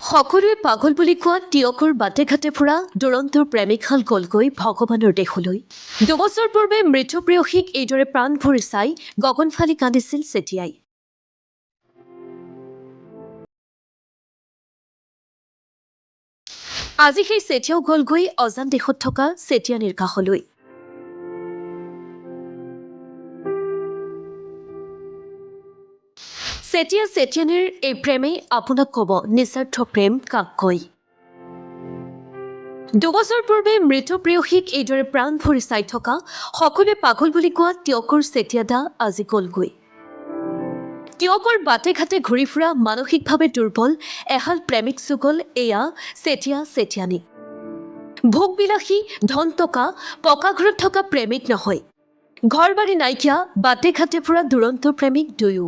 সকলোৱে পাগল বুলি কোৱা টিয়কৰ বাটে ঘাটে ফুৰা দুৰন্তৰ প্ৰেমিকহাল গলগৈ ভগৱানৰ দেশলৈ। দুবছৰ পূৰ্বে মৃত প্ৰেয়সীক এইদৰে প্ৰাণ ভৰি চাই গগন ফালি কান্দিছিল চেতিয়াই। আজি সেই চেতিয়াও গলগৈ অজান দেশত থকা চেতিয়ানীৰ কাষলৈ। চেতিয়া চেতিয়ানীৰ এই প্ৰেমেই আপোনাক ক'ব নিস্বাৰ্থ প্ৰেম কাক কয়। দুবছৰ পূৰ্বে মৃত প্ৰেয়সীক এইদৰে প্ৰাণ ভৰি চাই থকা সকলোৱে পাগল বুলি কোৱা টিয়কৰ চেতিয়াদা আজি গলগৈ। টিয়কৰ বাটে ঘাটে ঘূৰি ফুৰা মানসিকভাৱে দুৰ্বল এহাল প্ৰেমিক যুগল এয়া চেতিয়া চেতিয়ানী। ভোগবিলাসী ধন টকা পকা ঘৰত থকা প্ৰেমিক নহয়, ঘৰ বাৰী নাইকিয়া বাটে ঘাটে ফুৰা দুৰন্ত প্ৰেমিক দুয়ো।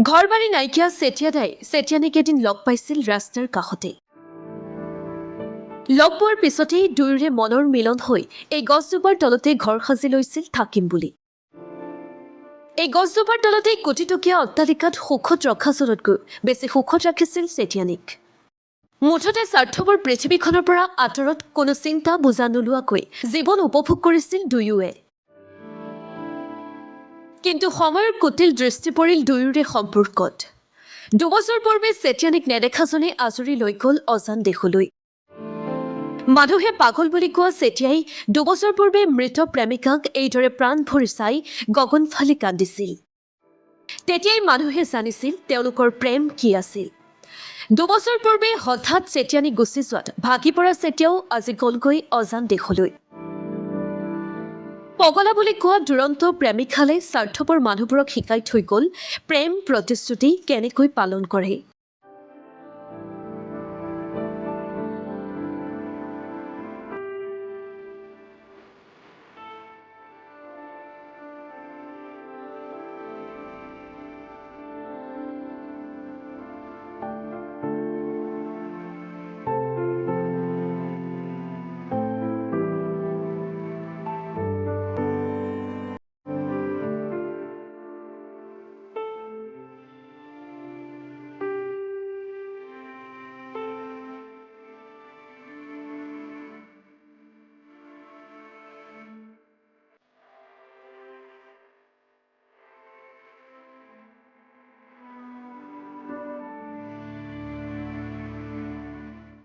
ঘৰ বাৰী নাইকিয়া চেতিয়াদাই চেতিয়ানীক এদিন লগ পাইছিল ৰাস্তাৰ কাষতে। লগ পোৱাৰ পিছতেই দুয়োৰে মনৰ মিলন হৈ এই গছজোপাৰ তলতে ঘৰ সাজি লৈছিল থাকিম বুলি। এই গছজোপাৰ তলতেই কোটিটকীয়া অট্টালিকাত সুখত ৰখা জনতকৈ বেছি সুখত ৰাখিছিল চেতিয়ানীক। মুঠতে স্বাৰ্থপৰ পৃথিৱীখনৰ পৰা আঁতৰত কোনো চিন্তা বোজা নোলোৱাকৈ জীৱন উপভোগ কৰিছিল দুয়োৱে। কিন্তু সময়ৰ কুটিল দৃষ্টি পৰিল দুয়োৰে সম্পৰ্কত। দুবছৰ পূৰ্বে চেতিয়ানীক নেদেখাজনে আজৰি লৈ গ'ল অজান দেশলৈ। মানুহে পাগল বুলি কোৱা চেতিয়াই দুবছৰ পূৰ্বে মৃত প্ৰেমিকাক এইদৰে প্ৰাণ ভৰি চাই গগন ফালি কান্দিছিল। তেতিয়াই মানুহে জানিছিল তেওঁলোকৰ প্ৰেম কি আছিল। দুবছৰ পূৰ্বে হঠাৎ চেতিয়ানী গুচি যোৱাত ভাগি পৰা চেতিয়াও আজি গলগৈ অজান দেশলৈ। পগলা বুলি কোৱা দুৰন্ত প্ৰেমিকহালে স্বাৰ্থপৰ মানুহবোৰক শিকাই থৈ গ'ল প্ৰেম প্ৰতিশ্ৰুতি কেনেকৈ পালন কৰে।